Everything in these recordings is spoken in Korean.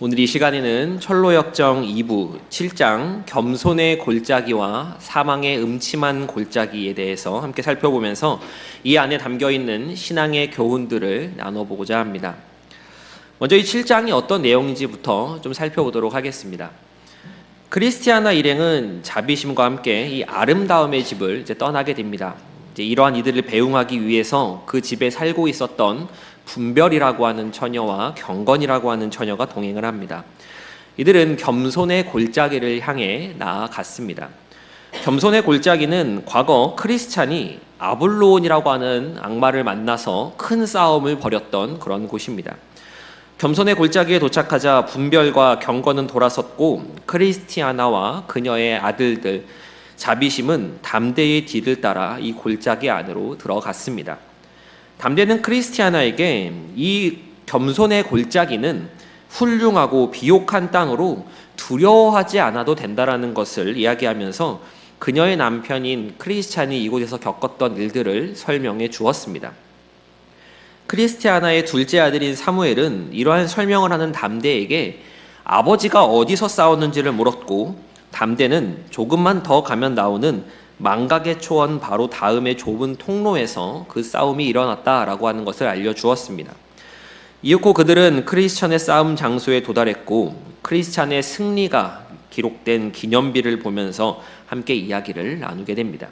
오늘 이 시간에는 철로역정 2부 7장 겸손의 골짜기와 사망의 음침한 골짜기에 대해서 함께 살펴보면서 이 안에 담겨있는 신앙의 교훈들을 나눠보고자 합니다. 먼저 이 7장이 어떤 내용인지부터 좀 살펴보도록 하겠습니다. 크리스티아나 일행은 자비심과 함께 이 아름다움의 집을 떠나게 됩니다. 이러한 이들을 배웅하기 위해서 그 집에 살고 있었던 분별이라고 하는 처녀와 경건이라고 하는 처녀가 동행을 합니다. 이들은 겸손의 골짜기를 향해 나아갔습니다. 겸손의 골짜기는 과거 크리스찬이 아볼로온이라고 하는 악마를 만나서 큰 싸움을 벌였던 그런 곳입니다. 겸손의 골짜기에 도착하자 분별과 경건은 돌아섰고 크리스티아나와 그녀의 아들들 자비심은 담대의 뒤를 따라 이 골짜기 안으로 들어갔습니다. 담대는 크리스티아나에게 이 겸손의 골짜기는 훌륭하고 비옥한 땅으로 두려워하지 않아도 된다라는 것을 이야기하면서 그녀의 남편인 크리스찬이 이곳에서 겪었던 일들을 설명해 주었습니다. 크리스티아나의 둘째 아들인 사무엘은 이러한 설명을 하는 담대에게 아버지가 어디서 싸웠는지를 물었고, 담대는 조금만 더 가면 나오는 망각의 초원 바로 다음의 좁은 통로에서 그 싸움이 일어났다라고 하는 것을 알려주었습니다. 이윽고 그들은 크리스찬의 싸움 장소에 도달했고 크리스찬의 승리가 기록된 기념비를 보면서 함께 이야기를 나누게 됩니다.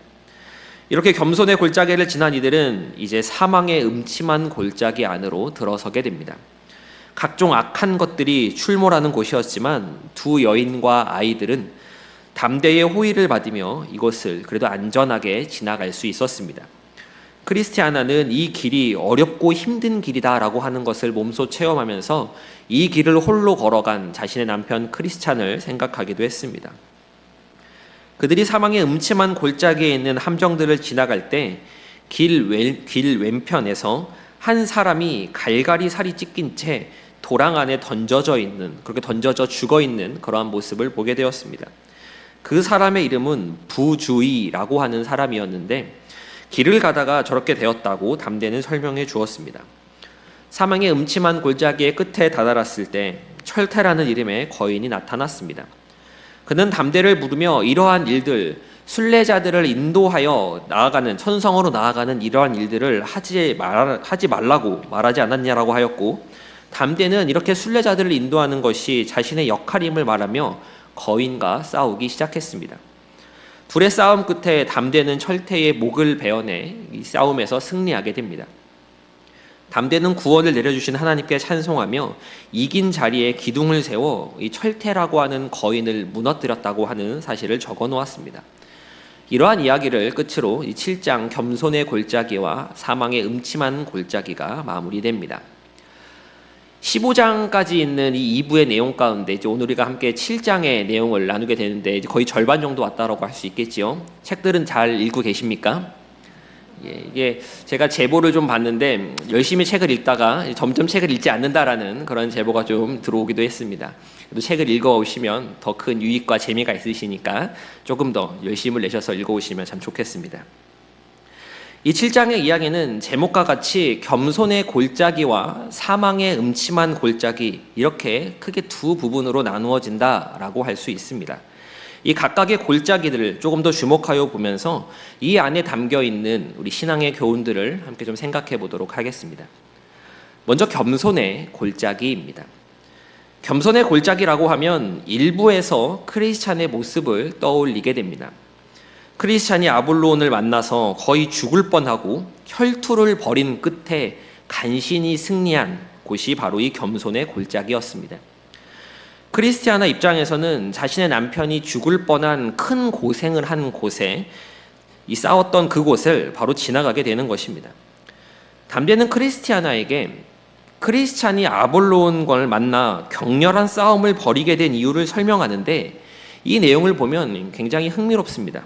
이렇게 겸손의 골짜기를 지난 이들은 이제 사망의 음침한 골짜기 안으로 들어서게 됩니다. 각종 악한 것들이 출몰하는 곳이었지만 두 여인과 아이들은 담대의 호의를 받으며 이곳을 그래도 안전하게 지나갈 수 있었습니다. 크리스티아나는 이 길이 어렵고 힘든 길이다라고 하는 것을 몸소 체험하면서 이 길을 홀로 걸어간 자신의 남편 크리스찬을 생각하기도 했습니다. 그들이 사망의 음침한 골짜기에 있는 함정들을 지나갈 때 길 왼편에서 한 사람이 갈갈이 살이 찢긴 채 도랑 안에 던져져 있는, 그렇게 던져져 죽어 있는 그러한 모습을 보게 되었습니다. 그 사람의 이름은 부주의라고 하는 사람이었는데 길을 가다가 저렇게 되었다고 담대는 설명해 주었습니다. 사망의 음침한 골짜기의 끝에 다다랐을 때 철태라는 이름의 거인이 나타났습니다. 그는 담대를 부르며 이러한 일들, 순례자들을 인도하여 나아가는, 천성으로 나아가는 이러한 일들을 하지 말라고 말하지 않았냐라고 하였고, 담대는 이렇게 순례자들을 인도하는 것이 자신의 역할임을 말하며 거인과 싸우기 시작했습니다. 둘의 싸움 끝에 담대는 철퇴의 목을 베어내 이 싸움에서 승리하게 됩니다. 담대는 구원을 내려주신 하나님께 찬송하며 이긴 자리에 기둥을 세워 이 철퇴라고 하는 거인을 무너뜨렸다고 하는 사실을 적어 놓았습니다. 이러한 이야기를 끝으로 이 7장 겸손의 골짜기와 사망의 음침한 골짜기가 마무리됩니다. 15장까지 있는 이 2부의 내용 가운데 이제 오늘 우리가 함께 7장의 내용을 나누게 되는데 이제 거의 절반 정도 왔다라고 할 수 있겠지요. 책들은 잘 읽고 계십니까? 예, 이게 제가 제보를 좀 봤는데 열심히 책을 읽다가 점점 책을 읽지 않는다라는 그런 제보가 좀 들어오기도 했습니다. 그래도 책을 읽어오시면 더 큰 유익과 재미가 있으시니까 조금 더 열심을 내셔서 읽어오시면 참 좋겠습니다. 이 7장의 이야기는 제목과 같이 겸손의 골짜기와 사망의 음침한 골짜기, 이렇게 크게 두 부분으로 나누어진다라고 할 수 있습니다. 이 각각의 골짜기들을 조금 더 주목하여 보면서 이 안에 담겨 있는 우리 신앙의 교훈들을 함께 좀 생각해 보도록 하겠습니다. 먼저 겸손의 골짜기입니다. 겸손의 골짜기라고 하면 일부에서 크리스찬의 모습을 떠올리게 됩니다. 크리스찬이 아볼로온을 만나서 거의 죽을 뻔하고 혈투를 벌인 끝에 간신히 승리한 곳이 바로 이 겸손의 골짜기였습니다. 크리스티아나 입장에서는 자신의 남편이 죽을 뻔한 큰 고생을 한 곳에 이 싸웠던 그곳을 바로 지나가게 되는 것입니다. 담대는 크리스티아나에게 크리스찬이 아볼로온을 만나 격렬한 싸움을 벌이게 된 이유를 설명하는데 이 내용을 보면 굉장히 흥미롭습니다.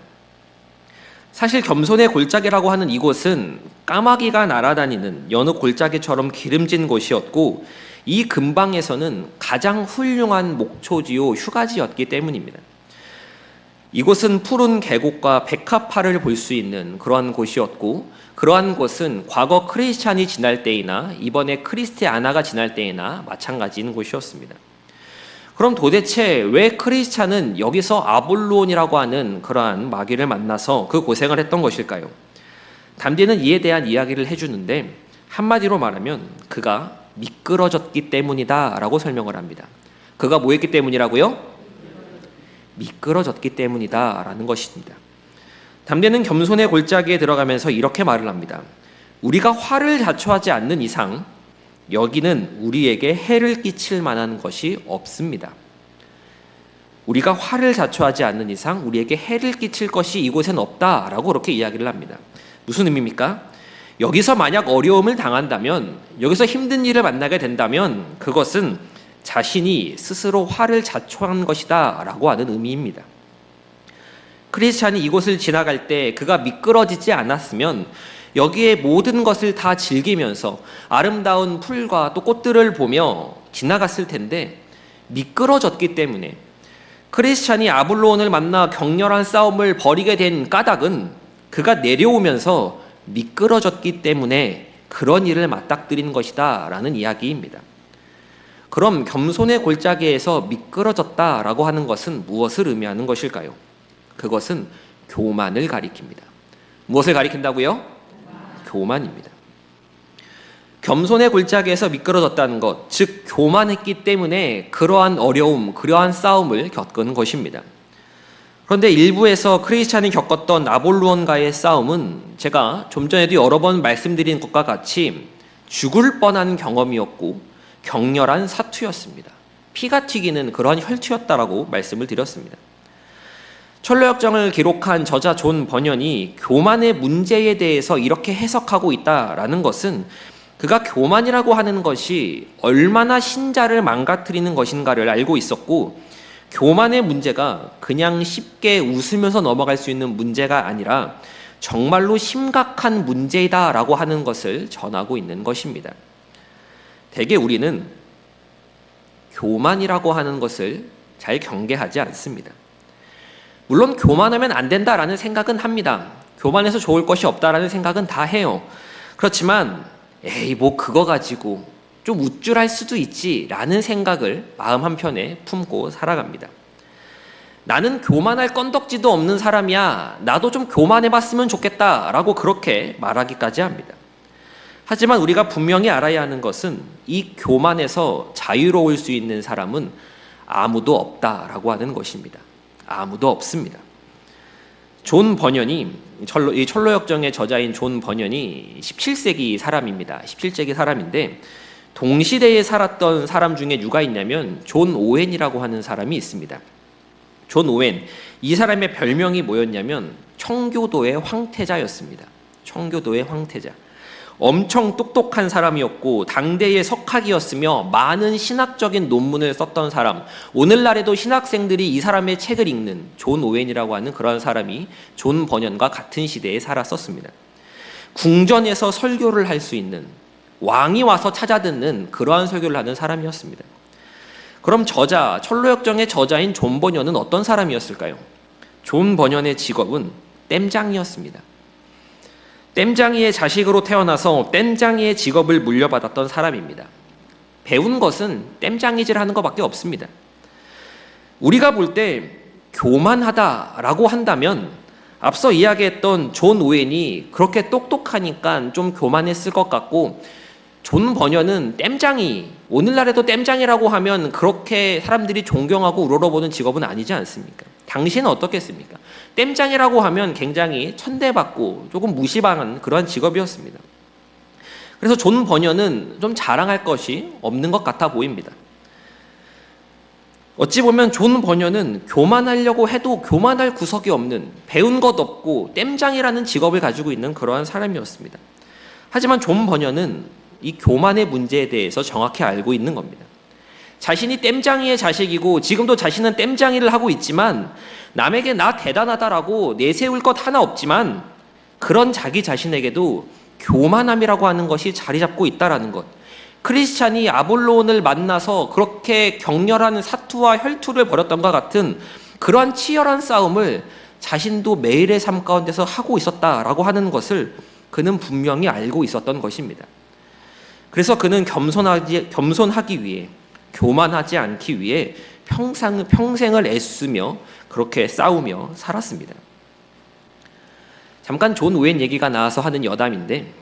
사실 겸손의 골짜기라고 하는 이곳은 까마귀가 날아다니는 여느 골짜기처럼 기름진 곳이었고 이 근방에서는 가장 훌륭한 목초지요 휴가지였기 때문입니다. 이곳은 푸른 계곡과 백합화를 볼 수 있는 그러한 곳이었고 그러한 곳은 과거 크리스찬이 지날 때이나 이번에 크리스티아나가 지날 때이나 마찬가지인 곳이었습니다. 그럼 도대체 왜 크리스찬은 여기서 아볼론이라고 하는 그러한 마귀를 만나서 그 고생을 했던 것일까요? 담대는 이에 대한 이야기를 해주는데 한마디로 말하면 그가 미끄러졌기 때문이다 라고 설명을 합니다. 그가 뭐 했기 때문이라고요? 미끄러졌기 때문이다 라는 것입니다. 담대는 겸손의 골짜기에 들어가면서 이렇게 말을 합니다. 우리가 화를 자초하지 않는 이상 여기는 우리에게 해를 끼칠 만한 것이 없습니다. 우리가 화를 자초하지 않는 이상 우리에게 해를 끼칠 것이 이곳엔 없다라고 그렇게 이야기를 합니다. 무슨 의미입니까? 여기서 만약 어려움을 당한다면, 여기서 힘든 일을 만나게 된다면 그것은 자신이 스스로 화를 자초한 것이다 라고 하는 의미입니다. 크리스찬이 이곳을 지나갈 때 그가 미끄러지지 않았으면 여기에 모든 것을 다 즐기면서 아름다운 풀과 또 꽃들을 보며 지나갔을 텐데 미끄러졌기 때문에, 크리스찬이 아볼론을 만나 격렬한 싸움을 벌이게 된 까닭은 그가 내려오면서 미끄러졌기 때문에 그런 일을 맞닥뜨린 것이다 라는 이야기입니다. 그럼 겸손의 골짜기에서 미끄러졌다라고 하는 것은 무엇을 의미하는 것일까요? 그것은 교만을 가리킵니다. 무엇을 가리킨다고요? 교만입니다. 겸손의 골짜기에서 미끄러졌다는 것, 즉 교만했기 때문에 그러한 어려움, 그러한 싸움을 겪은 것입니다. 그런데 일부에서 크리스찬이 겪었던 아볼론과의 싸움은 제가 좀 전에도 여러 번 말씀드린 것과 같이 죽을 뻔한 경험이었고 격렬한 사투였습니다. 피가 튀기는 그러한 혈투였다라고 말씀을 드렸습니다. 철로역정을 기록한 저자 존 버년이 교만의 문제에 대해서 이렇게 해석하고 있다라는 것은 그가 교만이라고 하는 것이 얼마나 신자를 망가뜨리는 것인가를 알고 있었고, 교만의 문제가 그냥 쉽게 웃으면서 넘어갈 수 있는 문제가 아니라 정말로 심각한 문제이다라고 하는 것을 전하고 있는 것입니다. 대개 우리는 교만이라고 하는 것을 잘 경계하지 않습니다. 물론 교만하면 안 된다라는 생각은 합니다. 교만해서 좋을 것이 없다라는 생각은 다 해요. 그렇지만 에이 뭐 그거 가지고 좀 우쭐할 수도 있지 라는 생각을 마음 한편에 품고 살아갑니다. 나는 교만할 건덕지도 없는 사람이야, 나도 좀 교만해봤으면 좋겠다 라고 그렇게 말하기까지 합니다. 하지만 우리가 분명히 알아야 하는 것은 이 교만에서 자유로울 수 있는 사람은 아무도 없다라고 하는 것입니다. 아무도 없습니다. 존 버년이, 이 철로역정의 저자인 존 버년이 17세기 사람입니다. 17세기 사람인데 동시대에 살았던 사람 중에 누가 있냐면 존 오웬이라고 하는 사람이 있습니다. 존 오웬, 이 사람의 별명이 뭐였냐면 청교도의 황태자였습니다. 청교도의 황태자. 엄청 똑똑한 사람이었고 당대의 석학이었으며 많은 신학적인 논문을 썼던 사람, 오늘날에도 신학생들이 이 사람의 책을 읽는 존 오웬이라고 하는 그런 사람이 존 버년과 같은 시대에 살았었습니다. 궁전에서 설교를 할 수 있는, 왕이 와서 찾아듣는 그러한 설교를 하는 사람이었습니다. 그럼 저자, 철로역정의 저자인 존 버년은 어떤 사람이었을까요? 존 버년의 직업은 땜장이었습니다. 땜장이의 자식으로 태어나서 땜장이의 직업을 물려받았던 사람입니다. 배운 것은 땜장이질 하는 것밖에 없습니다. 우리가 볼 때 교만하다라고 한다면 앞서 이야기했던 존 오웬이 그렇게 똑똑하니까 좀 교만했을 것 같고, 존 버년은 땜장이, 오늘날에도 땜장이라고 하면 그렇게 사람들이 존경하고 우러러보는 직업은 아니지 않습니까? 당시는 어떻겠습니까? 땜장이라고 하면 굉장히 천대받고 조금 무시당한 그러한 직업이었습니다. 그래서 존 버년은 좀 자랑할 것이 없는 것 같아 보입니다. 어찌 보면 존 버년은 교만하려고 해도 교만할 구석이 없는, 배운 것 없고 땜장이라는 직업을 가지고 있는 그러한 사람이었습니다. 하지만 존 버년은 이 교만의 문제에 대해서 정확히 알고 있는 겁니다. 자신이 땜장이의 자식이고 지금도 자신은 땜장이를 하고 있지만 남에게 나 대단하다라고 내세울 것 하나 없지만 그런 자기 자신에게도 교만함이라고 하는 것이 자리 잡고 있다라는 것. 크리스찬이 아볼론을 만나서 그렇게 격렬한 사투와 혈투를 벌였던 것 같은 그러한 치열한 싸움을 자신도 매일의 삶 가운데서 하고 있었다라고 하는 것을 그는 분명히 알고 있었던 것입니다. 그래서 그는 겸손하기 위해 교만하지 않기 위해 평생을 애쓰며 그렇게 싸우며 살았습니다. 잠깐 존 오웬 얘기가 나와서 하는 여담인데,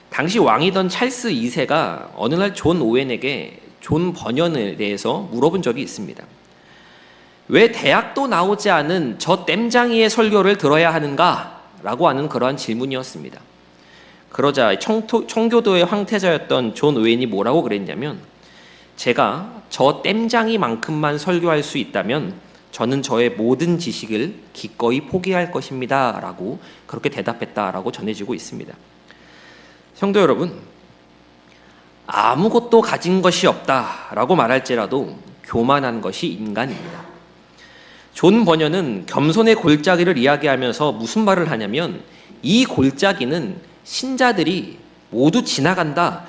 당시 왕이던 찰스 2세가 어느 날 존 오웬에게 존 번연에 대해서 물어본 적이 있습니다. 왜 대학도 나오지 않은 저 땜장이의 설교를 들어야 하는가? 라고 하는 그러한 질문이었습니다. 그러자 청교도의 황태자였던 존 오웬이 뭐라고 그랬냐면, 제가 저 땜장이만큼만 설교할 수 있다면 저는 저의 모든 지식을 기꺼이 포기할 것입니다 라고 그렇게 대답했다라고 전해지고 있습니다. 성도 여러분, 아무것도 가진 것이 없다라고 말할지라도 교만한 것이 인간입니다. 존 번연은 겸손의 골짜기를 이야기하면서 무슨 말을 하냐면, 이 골짜기는 신자들이 모두 지나간다.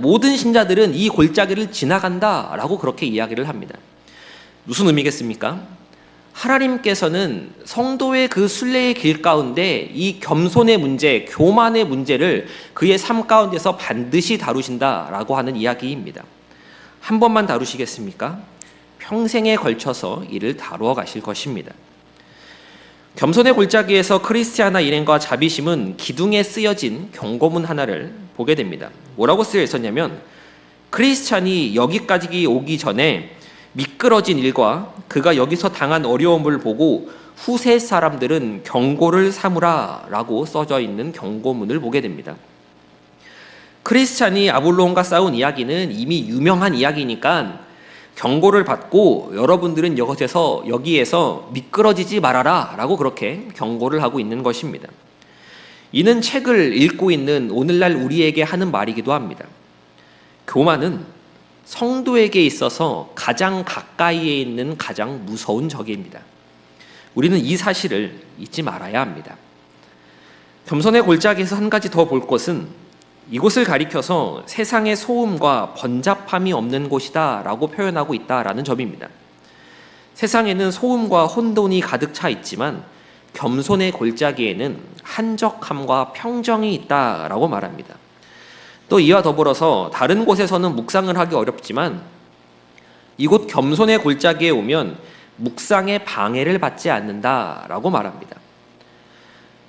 모든 신자들은 이 골짜기를 지나간다 라고 그렇게 이야기를 합니다. 무슨 의미겠습니까? 하나님께서는 성도의 그 순례의 길 가운데 이 겸손의 문제, 교만의 문제를 그의 삶 가운데서 반드시 다루신다라고 하는 이야기입니다. 한 번만 다루시겠습니까? 평생에 걸쳐서 이를 다루어 가실 것입니다. 겸손의 골짜기에서 크리스티아나 일행과 자비심은 기둥에 쓰여진 경고문 하나를 보게 됩니다. 뭐라고 쓰여 있었냐면, 크리스찬이 여기까지 오기 전에 미끄러진 일과 그가 여기서 당한 어려움을 보고 후세 사람들은 경고를 삼으라 라고 써져 있는 경고문을 보게 됩니다. 크리스찬이 아볼로온과 싸운 이야기는 이미 유명한 이야기니까 경고를 받고 여러분들은 여기에서 미끄러지지 말아라 라고 그렇게 경고를 하고 있는 것입니다. 이는 책을 읽고 있는 오늘날 우리에게 하는 말이기도 합니다. 교만은 성도에게 있어서 가장 가까이에 있는 가장 무서운 적입니다. 우리는 이 사실을 잊지 말아야 합니다. 겸손의 골짜기에서 한 가지 더 볼 것은, 이곳을 가리켜서 세상의 소음과 번잡함이 없는 곳이다 라고 표현하고 있다라는 점입니다. 세상에는 소음과 혼돈이 가득 차 있지만 겸손의 골짜기에는 한적함과 평정이 있다라고 말합니다. 또 이와 더불어서 다른 곳에서는 묵상을 하기 어렵지만 이곳 겸손의 골짜기에 오면 묵상의 방해를 받지 않는다라고 말합니다.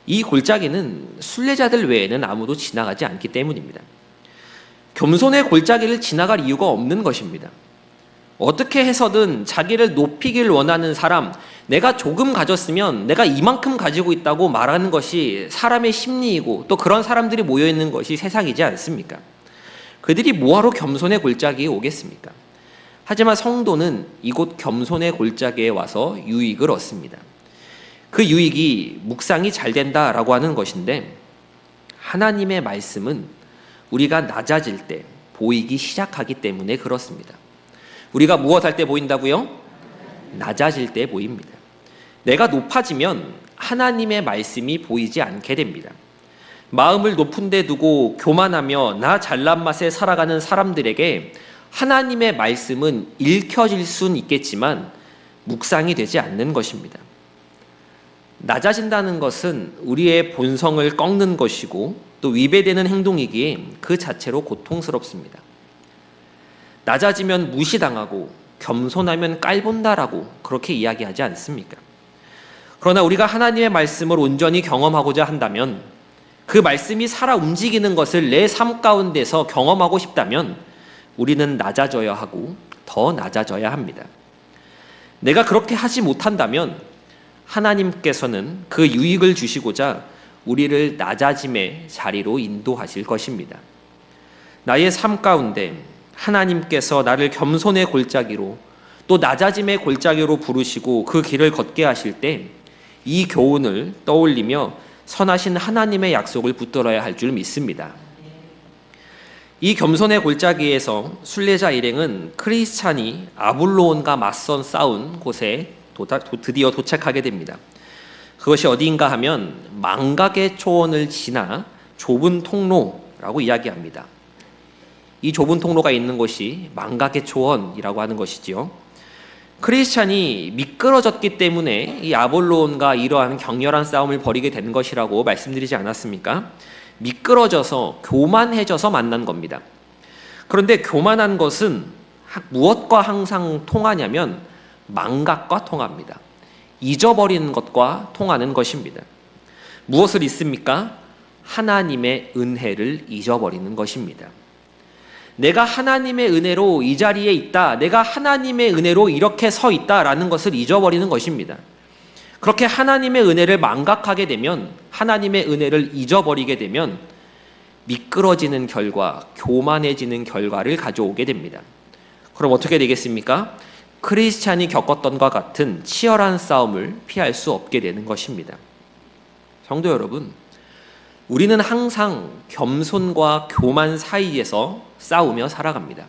이 골짜기는 순례자들 외에는 아무도 지나가지 않기 때문입니다. 겸손의 골짜기를 지나갈 이유가 없는 것입니다. 어떻게 해서든 자기를 높이길 원하는 사람, 내가 조금 가졌으면 내가 이만큼 가지고 있다고 말하는 것이 사람의 심리이고, 또 그런 사람들이 모여있는 것이 세상이지 않습니까? 그들이 뭐하러 겸손의 골짜기에 오겠습니까? 하지만 성도는 이곳 겸손의 골짜기에 와서 유익을 얻습니다. 그 유익이 묵상이 잘 된다라고 하는 것인데, 하나님의 말씀은 우리가 낮아질 때 보이기 시작하기 때문에 그렇습니다. 우리가 무엇할 때 보인다고요? 낮아질 때 보입니다. 내가 높아지면 하나님의 말씀이 보이지 않게 됩니다. 마음을 높은 데 두고 교만하며 나 잘난 맛에 살아가는 사람들에게 하나님의 말씀은 읽혀질 수는 있겠지만 묵상이 되지 않는 것입니다. 낮아진다는 것은 우리의 본성을 꺾는 것이고 또 위배되는 행동이기에 그 자체로 고통스럽습니다. 낮아지면 무시당하고 겸손하면 깔본다라고 그렇게 이야기하지 않습니까? 그러나 우리가 하나님의 말씀을 온전히 경험하고자 한다면, 그 말씀이 살아 움직이는 것을 내 삶 가운데서 경험하고 싶다면 우리는 낮아져야 하고 더 낮아져야 합니다. 내가 그렇게 하지 못한다면 하나님께서는 그 유익을 주시고자 우리를 낮아짐의 자리로 인도하실 것입니다. 나의 삶 가운데 하나님께서 나를 겸손의 골짜기로 또 낮아짐의 골짜기로 부르시고 그 길을 걷게 하실 때 이 교훈을 떠올리며 선하신 하나님의 약속을 붙들어야 할 줄 믿습니다. 이 겸손의 골짜기에서 순례자 일행은 크리스찬이 아볼로온과 맞선 싸운 곳에 드디어 도착하게 됩니다. 그것이 어디인가 하면 망각의 초원을 지나 좁은 통로라고 이야기합니다. 이 좁은 통로가 있는 곳이 망각의 초원이라고 하는 것이지요. 크리스찬이 미끄러졌기 때문에 이 아볼로온과 이러한 격렬한 싸움을 벌이게 된 것이라고 말씀드리지 않았습니까? 미끄러져서 교만해져서 만난 겁니다. 그런데 교만한 것은 무엇과 항상 통하냐면 망각과 통합니다. 잊어버리는 것과 통하는 것입니다. 무엇을 잊습니까? 하나님의 은혜를 잊어버리는 것입니다. 내가 하나님의 은혜로 이 자리에 있다, 내가 하나님의 은혜로 이렇게 서 있다라는 것을 잊어버리는 것입니다. 그렇게 하나님의 은혜를 망각하게 되면, 하나님의 은혜를 잊어버리게 되면 미끄러지는 결과, 교만해지는 결과를 가져오게 됩니다. 그럼 어떻게 되겠습니까? 크리스찬이 겪었던 것과 같은 치열한 싸움을 피할 수 없게 되는 것입니다. 성도 여러분, 우리는 항상 겸손과 교만 사이에서 싸우며 살아갑니다.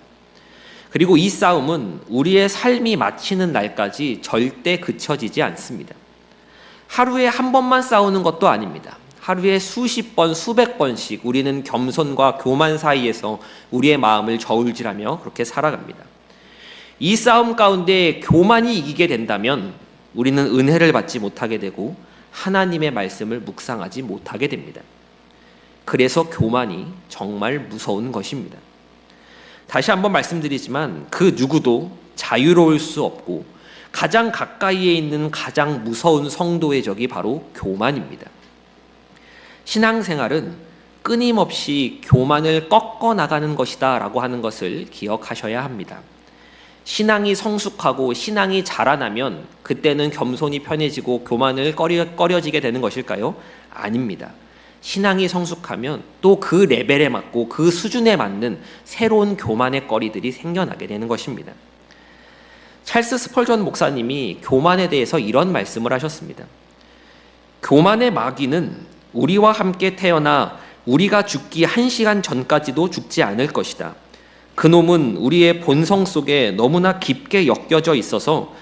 그리고 이 싸움은 우리의 삶이 마치는 날까지 절대 그쳐지지 않습니다. 하루에 한 번만 싸우는 것도 아닙니다. 하루에 수십 번, 수백 번씩 우리는 겸손과 교만 사이에서 우리의 마음을 저울질하며 그렇게 살아갑니다. 이 싸움 가운데 교만이 이기게 된다면 우리는 은혜를 받지 못하게 되고 하나님의 말씀을 묵상하지 못하게 됩니다. 그래서 교만이 정말 무서운 것입니다. 다시 한번 말씀드리지만 그 누구도 자유로울 수 없고 가장 가까이에 있는 가장 무서운 성도의 적이 바로 교만입니다. 신앙생활은 끊임없이 교만을 꺾어 나가는 것이다 라고 하는 것을 기억하셔야 합니다. 신앙이 성숙하고 신앙이 자라나면 그때는 겸손이 편해지고 교만을 꺼려지게 되는 것일까요? 아닙니다. 신앙이 성숙하면 또 그 레벨에 맞고 그 수준에 맞는 새로운 교만의 거리들이 생겨나게 되는 것입니다. 찰스 스펄전 목사님이 교만에 대해서 이런 말씀을 하셨습니다. 교만의 마귀는 우리와 함께 태어나 우리가 죽기 1시간 전까지도 죽지 않을 것이다. 그놈은 우리의 본성 속에 너무나 깊게 엮여져 있어서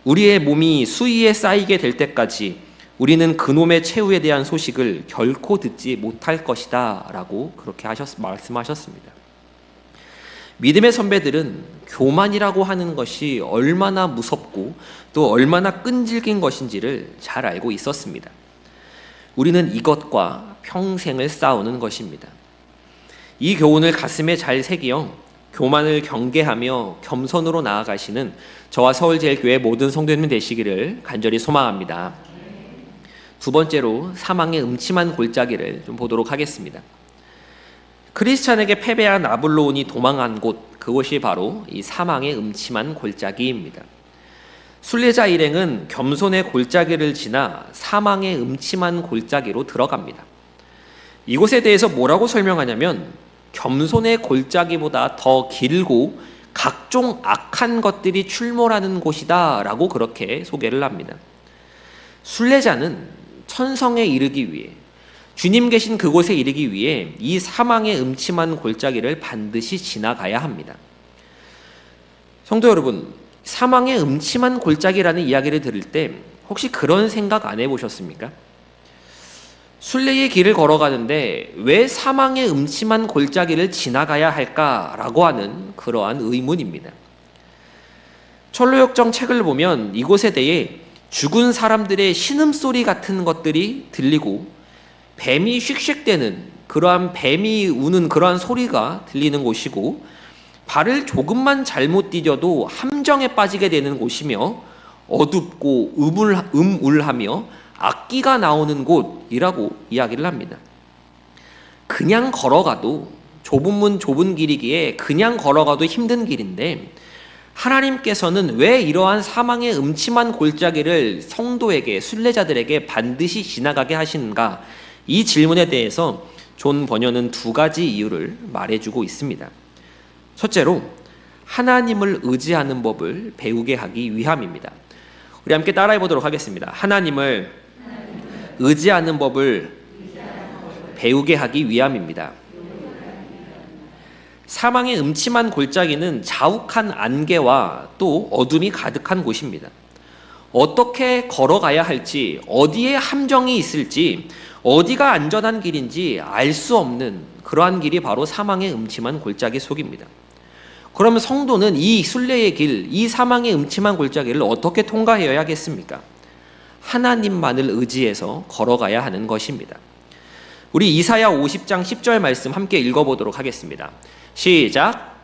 우리의 몸이 수위에 쌓이게 될 때까지 우리는 그놈의 최후에 대한 소식을 결코 듣지 못할 것이다 라고 그렇게 말씀하셨습니다. 믿음의 선배들은 교만이라고 하는 것이 얼마나 무섭고 또 얼마나 끈질긴 것인지를 잘 알고 있었습니다. 우리는 이것과 평생을 싸우는 것입니다. 이 교훈을 가슴에 잘 새기어 교만을 경계하며 겸손으로 나아가시는 저와 서울제일교회 모든 성도님 되시기를 간절히 소망합니다. 두 번째로 사망의 음침한 골짜기를 좀 보도록 하겠습니다. 크리스찬에게 패배한 아블로온이 도망한 곳, 그곳이 바로 이 사망의 음침한 골짜기입니다. 순례자 일행은 겸손의 골짜기를 지나 사망의 음침한 골짜기로 들어갑니다. 이곳에 대해서 뭐라고 설명하냐면 겸손의 골짜기보다 더 길고 각종 악한 것들이 출몰하는 곳이다 라고 그렇게 소개를 합니다. 순례자는 천성에 이르기 위해, 주님 계신 그곳에 이르기 위해 이 사망의 음침한 골짜기를 반드시 지나가야 합니다. 성도 여러분, 사망의 음침한 골짜기라는 이야기를 들을 때 혹시 그런 생각 안 해보셨습니까? 순례의 길을 걸어가는데 왜 사망의 음침한 골짜기를 지나가야 할까라고 하는 그러한 의문입니다. 철로역정 책을 보면 이곳에 대해 죽은 사람들의 신음소리 같은 것들이 들리고 뱀이 씩씩대는, 그러한 뱀이 우는 그러한 소리가 들리는 곳이고 발을 조금만 잘못 디뎌도 함정에 빠지게 되는 곳이며 어둡고 음울하며 악기가 나오는 곳이라고 이야기를 합니다. 그냥 걸어가도 좁은 문 좁은 길이기에 그냥 걸어가도 힘든 길인데 하나님께서는 왜 이러한 사망의 음침한 골짜기를 성도에게, 순례자들에게 반드시 지나가게 하시는가? 이 질문에 대해서 존 번연은 두 가지 이유를 말해주고 있습니다. 첫째로 하나님을 의지하는 법을 배우게 하기 위함입니다. 우리 함께 따라해 보도록 하겠습니다. 하나님을 의지하는 법을 배우게 하기 위함입니다. 사망의 음침한 골짜기는 자욱한 안개와 또 어둠이 가득한 곳입니다. 어떻게 걸어가야 할지, 어디에 함정이 있을지, 어디가 안전한 길인지 알 수 없는 그러한 길이 바로 사망의 음침한 골짜기 속입니다. 그러면 성도는 이 순례의 길, 이 사망의 음침한 골짜기를 어떻게 통과해야겠습니까? 하나님만을 의지해서 걸어가야 하는 것입니다. 우리 이사야 50장 10절 말씀 함께 읽어보도록 하겠습니다. 시작.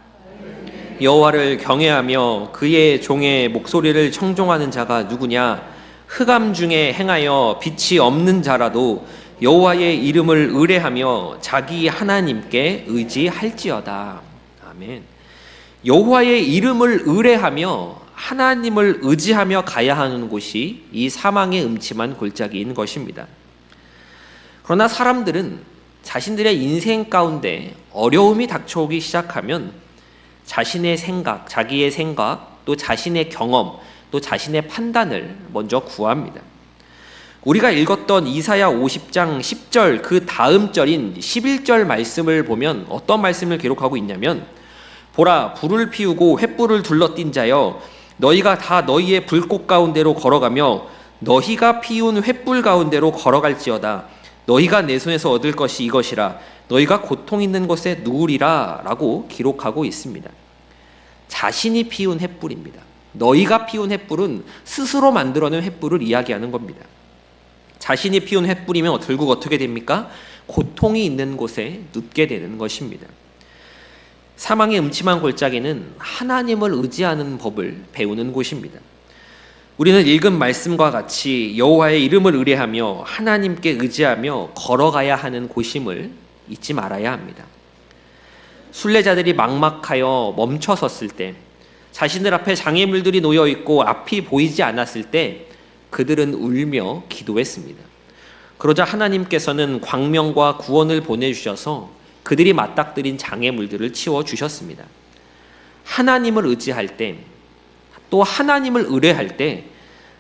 여호와를 경외하며 그의 종의 목소리를 청종하는 자가 누구냐? 흑암 중에 행하여 빛이 없는 자라도 여호와의 이름을 의뢰하며 자기 하나님께 의지할지어다. 아멘. 여호와의 이름을 의뢰하며 하나님을 의지하며 가야 하는 곳이 이 사망의 음침한 골짜기인 것입니다. 그러나 사람들은 자신들의 인생 가운데 어려움이 닥쳐오기 시작하면 자신의 생각, 자기의 생각, 또 자신의 경험, 또 자신의 판단을 먼저 구합니다. 우리가 읽었던 이사야 50장 10절 그 다음 절인 11절 말씀을 보면 어떤 말씀을 기록하고 있냐면, 보라, 불을 피우고 횃불을 둘러띈 자여, 너희가 다 너희의 불꽃 가운데로 걸어가며 너희가 피운 횃불 가운데로 걸어갈지어다. 너희가 내 손에서 얻을 것이 이것이라. 너희가 고통 있는 곳에 누우리라 라고 기록하고 있습니다. 자신이 피운 횃불입니다. 너희가 피운 횃불은 스스로 만들어낸 횃불을 이야기하는 겁니다. 자신이 피운 횃불이면 결국 어떻게 됩니까? 고통이 있는 곳에 눕게 되는 것입니다. 사망의 음침한 골짜기는 하나님을 의지하는 법을 배우는 곳입니다. 우리는 읽은 말씀과 같이 여호와의 이름을 의뢰하며 하나님께 의지하며 걸어가야 하는 곳임을 잊지 말아야 합니다. 순례자들이 막막하여 멈춰섰을 때, 자신들 앞에 장애물들이 놓여 있고 앞이 보이지 않았을 때 그들은 울며 기도했습니다. 그러자 하나님께서는 광명과 구원을 보내주셔서 그들이 맞닥뜨린 장애물들을 치워주셨습니다. 하나님을 의지할 때, 또 하나님을 의뢰할 때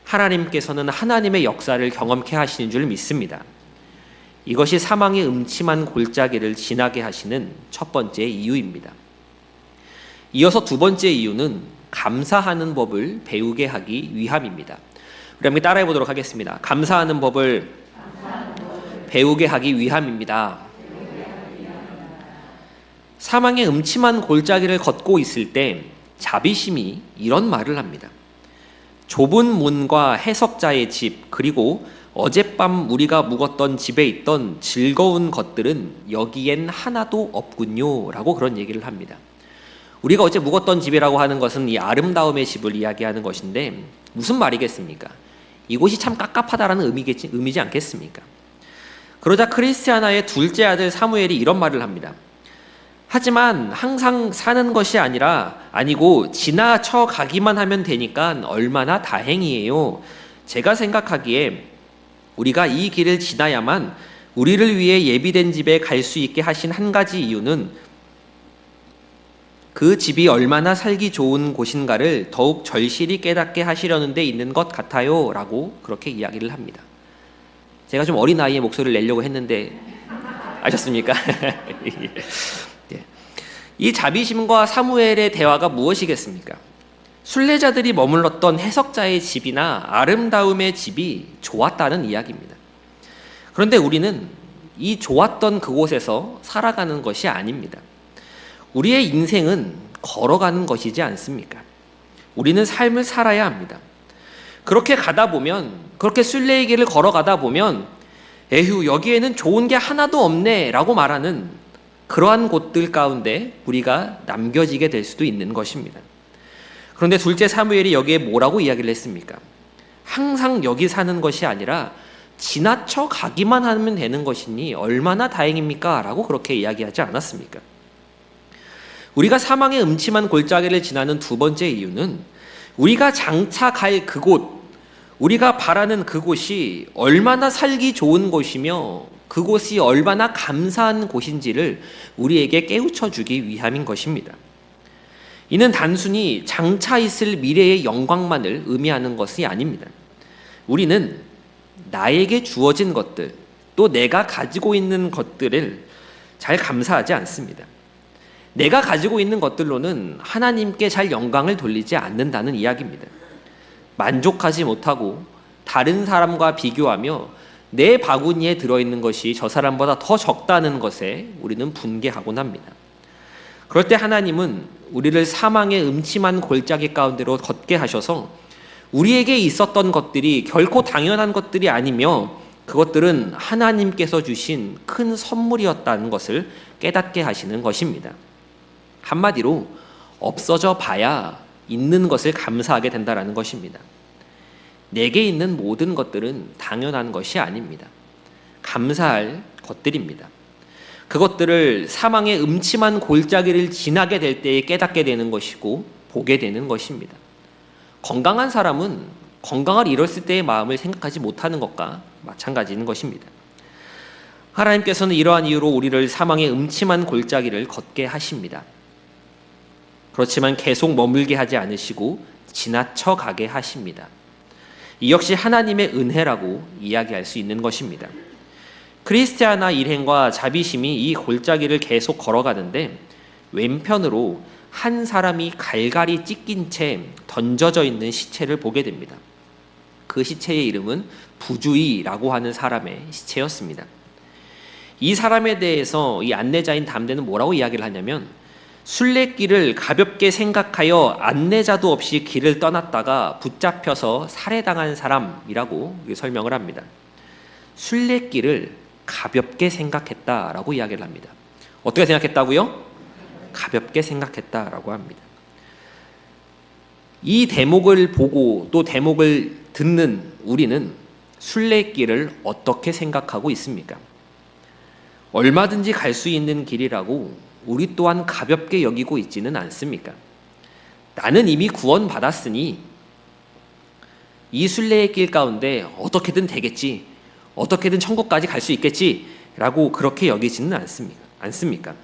하나님께서는 하나님의 역사를 경험케 하시는 줄 믿습니다. 이것이 사망의 음침한 골짜기를 지나게 하시는 첫 번째 이유입니다. 이어서 두 번째 이유는 감사하는 법을 배우게 하기 위함입니다. 우리 함께 따라해 보도록 하겠습니다. 감사하는 법을 배우게 하기 위함입니다. 사망의 음침한 골짜기를 걷고 있을 때 자비심이 이런 말을 합니다. 좁은 문과 해석자의 집, 그리고 어젯밤 우리가 묵었던 집에 있던 즐거운 것들은 여기엔 하나도 없군요 라고 그런 얘기를 합니다. 우리가 어제 묵었던 집이라고 하는 것은 이 아름다움의 집을 이야기하는 것인데 무슨 말이겠습니까? 이곳이 참 깝깝하다라는 의미지 않겠습니까? 그러자 크리스티아나의 둘째 아들 사무엘이 이런 말을 합니다. 하지만 항상 사는 것이 아니고 지나쳐 가기만 하면 되니까 얼마나 다행이에요. 제가 생각하기에 우리가 이 길을 지나야만 우리를 위해 예비된 집에 갈 수 있게 하신 한 가지 이유는 그 집이 얼마나 살기 좋은 곳인가를 더욱 절실히 깨닫게 하시려는 데 있는 것 같아요 라고 그렇게 이야기를 합니다. 제가 좀 어린 나이에 목소리를 내려고 했는데 아셨습니까? 이 자비심과 사무엘의 대화가 무엇이겠습니까? 순례자들이 머물렀던 해석자의 집이나 아름다움의 집이 좋았다는 이야기입니다. 그런데 우리는 이 좋았던 그곳에서 살아가는 것이 아닙니다. 우리의 인생은 걸어가는 것이지 않습니까? 우리는 삶을 살아야 합니다. 그렇게 가다 보면, 그렇게 순례의 길을 걸어가다 보면 에휴, 여기에는 좋은 게 하나도 없네 라고 말하는 그러한 곳들 가운데 우리가 남겨지게 될 수도 있는 것입니다. 그런데 둘째 사무엘이 여기에 뭐라고 이야기를 했습니까? 항상 여기 사는 것이 아니라 지나쳐 가기만 하면 되는 것이니 얼마나 다행입니까? 라고 그렇게 이야기하지 않았습니까? 우리가 사망의 음침한 골짜기를 지나는 두 번째 이유는 우리가 장차 갈 그곳, 우리가 바라는 그곳이 얼마나 살기 좋은 곳이며 그곳이 얼마나 감사한 곳인지를 우리에게 깨우쳐 주기 위함인 것입니다. 이는 단순히 장차 있을 미래의 영광만을 의미하는 것이 아닙니다. 우리는 나에게 주어진 것들, 또 내가 가지고 있는 것들을 잘 감사하지 않습니다. 내가 가지고 있는 것들로는 하나님께 잘 영광을 돌리지 않는다는 이야기입니다. 만족하지 못하고 다른 사람과 비교하며 내 바구니에 들어있는 것이 저 사람보다 더 적다는 것에 우리는 분개하곤 합니다. 그럴 때 하나님은 우리를 사망의 음침한 골짜기 가운데로 걷게 하셔서 우리에게 있었던 것들이 결코 당연한 것들이 아니며 그것들은 하나님께서 주신 큰 선물이었다는 것을 깨닫게 하시는 것입니다. 한마디로 없어져 봐야 있는 것을 감사하게 된다라는 것입니다. 내게 있는 모든 것들은 당연한 것이 아닙니다. 감사할 것들입니다. 그것들을 사망의 음침한 골짜기를 지나게 될 때에 깨닫게 되는 것이고 보게 되는 것입니다. 건강한 사람은 건강을 잃었을 때의 마음을 생각하지 못하는 것과 마찬가지인 것입니다. 하나님께서는 이러한 이유로 우리를 사망의 음침한 골짜기를 걷게 하십니다. 그렇지만 계속 머물게 하지 않으시고 지나쳐 가게 하십니다. 이 역시 하나님의 은혜라고 이야기할 수 있는 것입니다. 크리스티아나 일행과 자비심이 이 골짜기를 계속 걸어가는데 왼편으로 한 사람이 갈갈이 찢긴 채 던져져 있는 시체를 보게 됩니다. 그 시체의 이름은 부주의라고 하는 사람의 시체였습니다. 이 사람에 대해서 이 안내자인 담대는 뭐라고 이야기를 하냐면 순례길을 가볍게 생각하여 안내자도 없이 길을 떠났다가 붙잡혀서 살해당한 사람이라고 설명을 합니다. 순례길을 가볍게 생각했다라고 이야기를 합니다. 어떻게 생각했다고요? 가볍게 생각했다라고 합니다. 이 대목을 보고 또 대목을 듣는 우리는 순례길을 어떻게 생각하고 있습니까? 얼마든지 갈 수 있는 길이라고 우리 또한 가볍게 여기고 있지는 않습니까? 나는 이미 구원받았으니 이 순례의 길 가운데 어떻게든 되겠지, 어떻게든 천국까지 갈 수 있겠지라고 그렇게 여기지는 않습니까?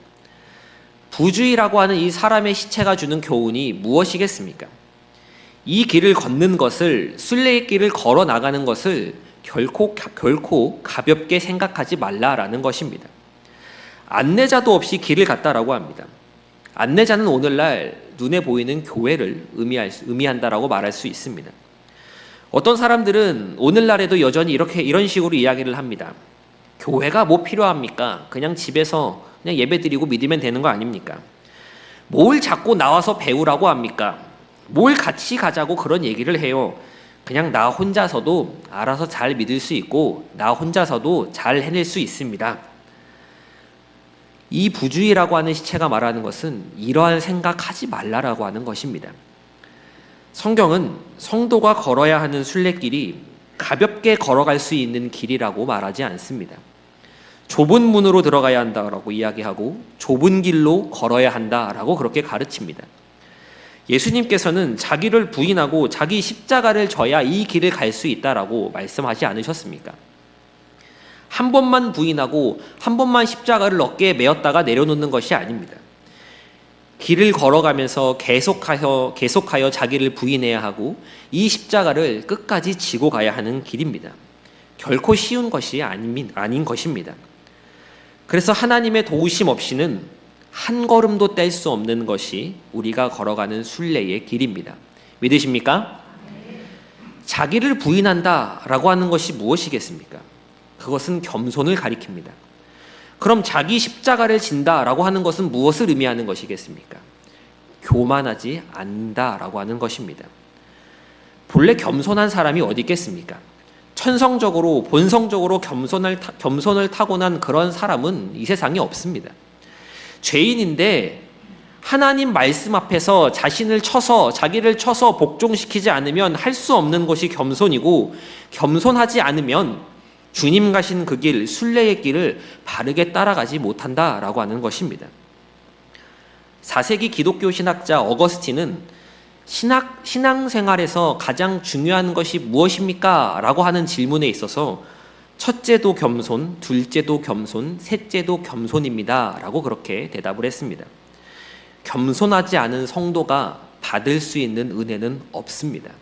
부주의라고 하는 이 사람의 시체가 주는 교훈이 무엇이겠습니까? 이 길을 걷는 것을, 순례의 길을 걸어 나가는 것을 결코 가볍게 생각하지 말라라는 것입니다. 안내자도 없이 길을 갔다라고 합니다. 안내자는 오늘날 눈에 보이는 교회를 의미한다라고 말할 수 있습니다. 어떤 사람들은 오늘날에도 여전히 이런 식으로 이야기를 합니다. 교회가 뭐 필요합니까? 그냥 집에서 그냥 예배드리고 믿으면 되는 거 아닙니까? 뭘 자꾸 나와서 배우라고 합니까? 뭘 같이 가자고 그런 얘기를 해요. 그냥 나 혼자서도 알아서 잘 믿을 수 있고 나 혼자서도 잘 해낼 수 있습니다. 이 부주의라고 하는 시체가 말하는 것은 이러한 생각하지 말라라고 하는 것입니다. 성경은 성도가 걸어야 하는 순례길이 가볍게 걸어갈 수 있는 길이라고 말하지 않습니다. 좁은 문으로 들어가야 한다라고 이야기하고 좁은 길로 걸어야 한다라고 그렇게 가르칩니다. 예수님께서는 자기를 부인하고 자기 십자가를 져야 이 길을 갈 수 있다라고 말씀하지 않으셨습니까? 한 번만 부인하고 한 번만 십자가를 어깨에 메었다가 내려놓는 것이 아닙니다. 길을 걸어가면서 계속하여 자기를 부인해야 하고 이 십자가를 끝까지 지고 가야 하는 길입니다. 결코 쉬운 것이 아닌 것입니다. 그래서 하나님의 도우심 없이는 한 걸음도 뗄 수 없는 것이 우리가 걸어가는 순례의 길입니다. 믿으십니까? 자기를 부인한다라고 하는 것이 무엇이겠습니까? 그것은 겸손을 가리킵니다. 그럼 자기 십자가를 진다라고 하는 것은 무엇을 의미하는 것이겠습니까? 교만하지 않는다라고 하는 것입니다. 본래 겸손한 사람이 어디 있겠습니까? 천성적으로 본성적으로 겸손을 타고난 그런 사람은 이 세상에 없습니다. 죄인인데 하나님 말씀 앞에서 자기를 쳐서 복종시키지 않으면 할 수 없는 것이 겸손이고, 겸손하지 않으면 주님 가신 그 길, 순례의 길을 바르게 따라가지 못한다라고 하는 것입니다. 4세기 기독교 신학자 어거스틴은 신앙생활에서 가장 중요한 것이 무엇입니까? 라고 하는 질문에 있어서 첫째도 겸손, 둘째도 겸손, 셋째도 겸손입니다 라고 그렇게 대답을 했습니다. 겸손하지 않은 성도가 받을 수 있는 은혜는 없습니다.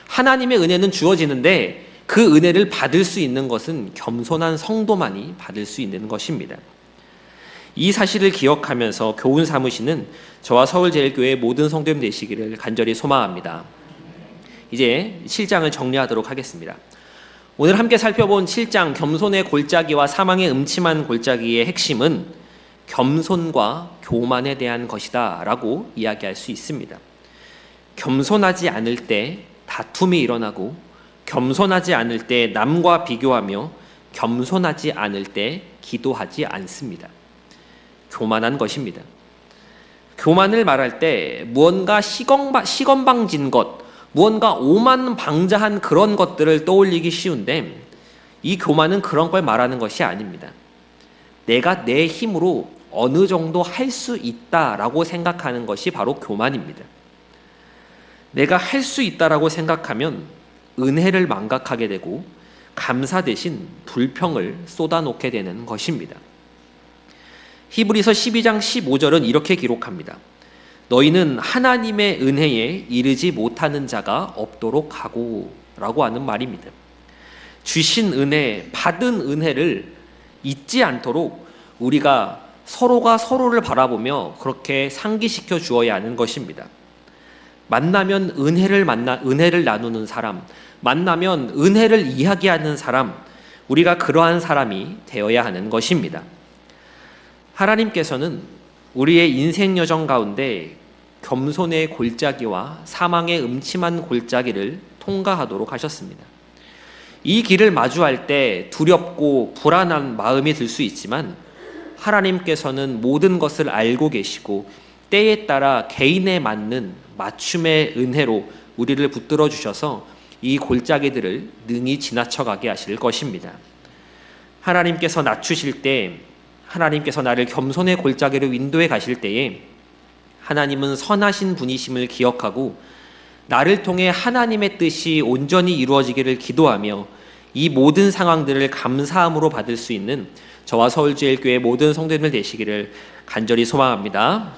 하나님의 은혜는 주어지는데 그 은혜를 받을 수 있는 것은 겸손한 성도만이 받을 수 있는 것입니다. 이 사실을 기억하면서 교훈 삼으시는 저와 서울제일교회 모든 성도님 되시기를 간절히 소망합니다. 이제 7장을 정리하도록 하겠습니다. 오늘 함께 살펴본 7장 겸손의 골짜기와 사망의 음침한 골짜기의 핵심은 겸손과 교만에 대한 것이다 라고 이야기할 수 있습니다. 겸손하지 않을 때 다툼이 일어나고, 겸손하지 않을 때 남과 비교하며, 겸손하지 않을 때 기도하지 않습니다. 교만한 것입니다. 교만을 말할 때 무언가 시건방진 것, 무언가 오만방자한 그런 것들을 떠올리기 쉬운데 이 교만은 그런 걸 말하는 것이 아닙니다. 내가 내 힘으로 어느 정도 할 수 있다라고 생각하는 것이 바로 교만입니다. 내가 할 수 있다라고 생각하면 은혜를 망각하게 되고 감사 대신 불평을 쏟아놓게 되는 것입니다. 히브리서 12장 15절은 이렇게 기록합니다. 너희는 하나님의 은혜에 이르지 못하는 자가 없도록 하고 라고 하는 말입니다. 주신 은혜, 받은 은혜를 잊지 않도록 우리가 서로가 서로를 바라보며 그렇게 상기시켜 주어야 하는 것입니다. 만나면 은혜를 나누는 사람, 만나면 은혜를 이야기하는 사람, 우리가 그러한 사람이 되어야 하는 것입니다. 하나님께서는 우리의 인생 여정 가운데 겸손의 골짜기와 사망의 음침한 골짜기를 통과하도록 하셨습니다. 이 길을 마주할 때 두렵고 불안한 마음이 들 수 있지만 하나님께서는 모든 것을 알고 계시고 때에 따라 개인에 맞는 맞춤의 은혜로 우리를 붙들어 주셔서 이 골짜기들을 능히 지나쳐가게 하실 것입니다. 하나님께서 낮추실 때, 하나님께서 나를 겸손의 골짜기로 인도해 가실 때에 하나님은 선하신 분이심을 기억하고 나를 통해 하나님의 뜻이 온전히 이루어지기를 기도하며 이 모든 상황들을 감사함으로 받을 수 있는 저와 서울제일교회 모든 성도님들 되시기를 간절히 소망합니다.